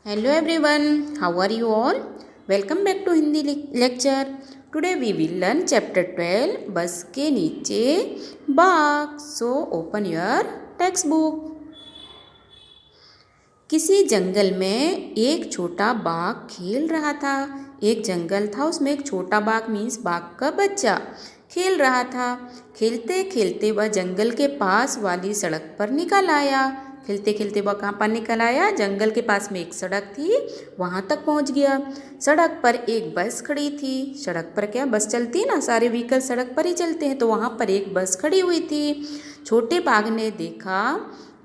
Hello everyone, how are you all? Welcome back to Hindi lecture. Today we will learn chapter 12 बस के नीचे बाग. So open your textbook. किसी जंगल में एक छोटा बाघ खेल रहा था. एक जंगल था, उसमें एक छोटा बाघ मीन्स बाघ का बच्चा खेल रहा था. खेलते खेलते वह जंगल के पास वाली सड़क पर निकल आया. खेलते खेलते वह कहाँ पर निकल आया? जंगल के पास में एक सड़क थी, वहाँ तक पहुँच गया. सड़क पर एक बस खड़ी थी. सड़क पर क्या बस चलती है ना, सारे व्हीकल सड़क पर ही चलते हैं, तो वहाँ पर एक बस खड़ी हुई थी. छोटे बाघ ने देखा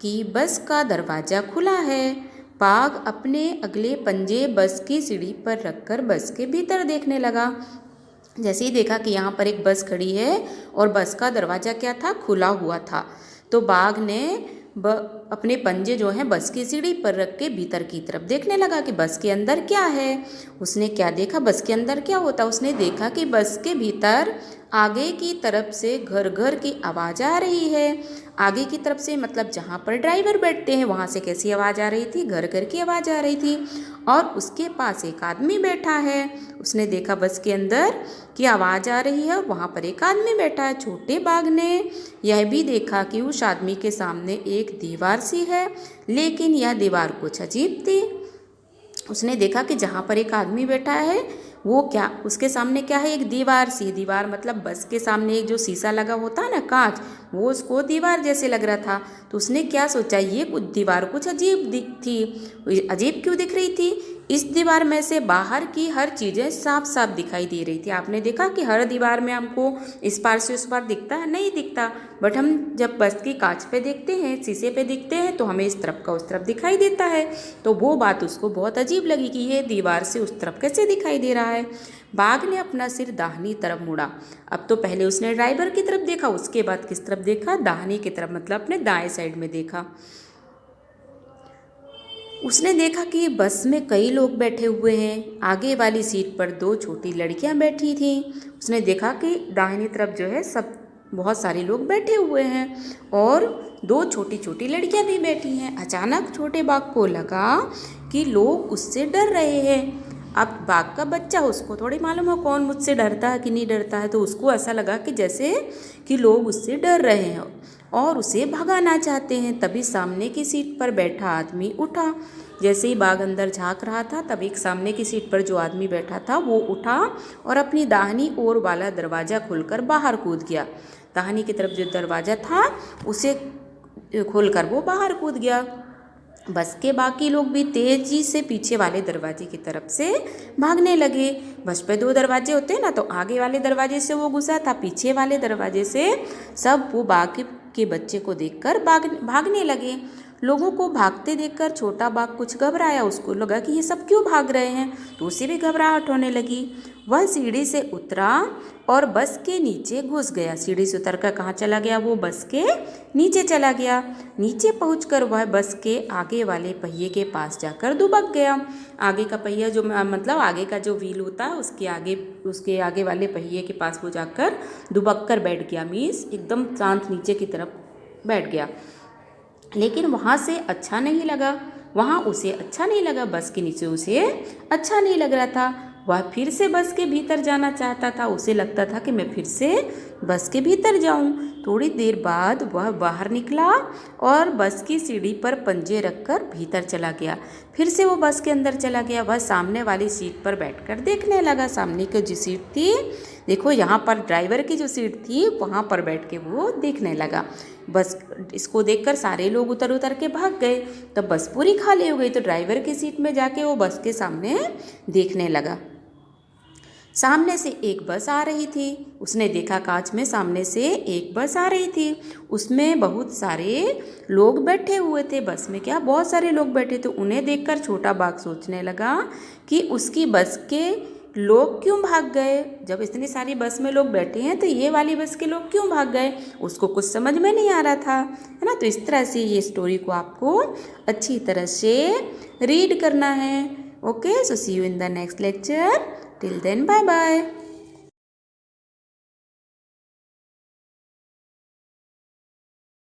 कि बस का दरवाज़ा खुला है. बाघ अपने अगले पंजे बस की सीढ़ी पर रखकर बस के भीतर देखने लगा. जैसे ही देखा कि यहाँ पर एक बस खड़ी है और बस का दरवाज़ा क्या था? खुला हुआ था. तो बाघ ने अपने पंजे जो हैं बस की सीढ़ी पर रख के भीतर की तरफ देखने लगा कि बस के अंदर क्या है. उसने क्या देखा? बस के अंदर क्या होता? उसने देखा कि बस के भीतर आगे की तरफ से घर घर की आवाज़ आ रही है. आगे की तरफ से मतलब जहाँ पर ड्राइवर बैठते हैं वहाँ से कैसी आवाज़ आ रही थी? घर घर की आवाज़ आ रही थी. और उसके पास एक आदमी बैठा है. उसने देखा बस के अंदर की आवाज़ आ रही है और वहाँ पर एक आदमी बैठा है. छोटे बाघ ने यह भी देखा कि उस आदमी के सामने एक दीवार सी है, लेकिन यह दीवार कुछ अजीब थी. उसने देखा कि जहाँ पर एक आदमी बैठा है वो क्या, उसके सामने क्या है? एक दीवार सी. दीवार मतलब बस के सामने एक जो शीशा लगा होता है ना, कांच, वो उसको दीवार जैसे लग रहा था. तो उसने क्या सोचा, ये कुछ दीवार कुछ अजीब थी. अजीब क्यों दिख रही थी? इस दीवार में से बाहर की हर चीज़ें साफ साफ दिखाई दे रही थी. आपने देखा कि हर दीवार में हमको इस पार से उस पार दिखता है? नहीं दिखता. बट हम जब बस की कांच पे देखते हैं, शीशे पे दिखते हैं, तो हमें इस तरफ का उस तरफ दिखाई देता है. तो वो बात उसको बहुत अजीब लगी कि ये दीवार से उस तरफ कैसे दिखाई दे रहा है. बाघ ने अपना सिर दाहिनी तरफ मुड़ा. अब तो पहले उसने ड्राइवर की तरफ देखा, उसके बाद किस तरफ देखा? दाहिनी की तरफ, मतलब अपने दाएं साइड में देखा. उसने देखा कि बस में कई लोग बैठे हुए हैं. आगे वाली सीट पर दो छोटी लड़कियां बैठी थीं. उसने देखा कि दाहिनी तरफ जो है सब बहुत सारे लोग बैठे हुए हैं और दो छोटी छोटी लड़कियां भी बैठी हैं. अचानक छोटे बाघ को लगा कि लोग उससे डर रहे हैं. अब बाघ का बच्चा, उसको थोड़ी मालूम हो कौन मुझसे डरता है कि नहीं डरता है. तो उसको ऐसा लगा कि जैसे कि लोग उससे डर रहे हैं और उसे भगाना चाहते हैं. तभी सामने की सीट पर बैठा आदमी उठा. जैसे ही बाघ अंदर झांक रहा था, तभी एक सामने की सीट पर जो आदमी बैठा था वो उठा और अपनी दाहिनी ओर वाला दरवाज़ा खोलकर बाहर कूद गया. दाहिनी की तरफ जो दरवाज़ा था उसे खोलकर वो बाहर कूद गया. बस के बाकी लोग भी तेजी से पीछे वाले दरवाजे की तरफ से भागने लगे. बस पे दो दरवाजे होते हैं ना, तो आगे वाले दरवाजे से वो घुसा था, पीछे वाले दरवाजे से सब वो बाघ के बच्चे को देखकर भागने लगे. लोगों को भागते देखकर छोटा बाघ कुछ घबराया. उसको लगा कि ये सब क्यों भाग रहे हैं, तो उसे भी घबराहट होने लगी. वह सीढ़ी से उतरा और बस के नीचे घुस गया. सीढ़ी से उतरकर कहाँ चला गया? वो बस के नीचे चला गया. नीचे पहुंचकर वह बस के आगे वाले पहिए के पास जाकर दुबक गया. आगे का पहिया जो मतलब आगे का जो व्हील होता है उसके आगे वाले पहिए के पास वो जाकर दुबक कर बैठ गया. मीन्स एकदम शांत नीचे की तरफ बैठ गया. लेकिन वहाँ से अच्छा नहीं लगा. वहाँ उसे अच्छा नहीं लगा. बस के नीचे उसे अच्छा नहीं लग रहा था. वह फिर से बस के भीतर जाना चाहता था. उसे लगता था कि मैं फिर से बस के भीतर जाऊं. थोड़ी देर बाद वह बाहर निकला और बस की सीढ़ी पर पंजे रखकर भीतर चला गया. फिर से वो बस के अंदर चला गया. वह सामने वाली सीट पर बैठकर देखने लगा. सामने की जो सीट थी, देखो यहाँ पर ड्राइवर की जो सीट थी वहाँ पर बैठ के वो देखने लगा. बस इसको देखकर सारे लोग उतर उतर के भाग गए. तब बस पूरी खाली हो गई. तो ड्राइवर की सीट में जाके वो बस के सामने देखने लगा. सामने से एक बस आ रही थी. उसने देखा कांच में सामने से एक बस आ रही थी. उसमें बहुत सारे लोग बैठे हुए थे. बस में क्या बहुत सारे लोग बैठे थे. उन्हें देखकर छोटा बाघ सोचने लगा कि उसकी बस के लोग क्यों भाग गए. जब इतनी सारी बस में लोग बैठे हैं तो ये वाली बस के लोग क्यों भाग गए, उसको कुछ समझ में नहीं आ रहा था, है ना. तो इस तरह से ये स्टोरी को आपको अच्छी तरह से रीड करना है. Okay, so see you in the next lecture. Till then, bye bye.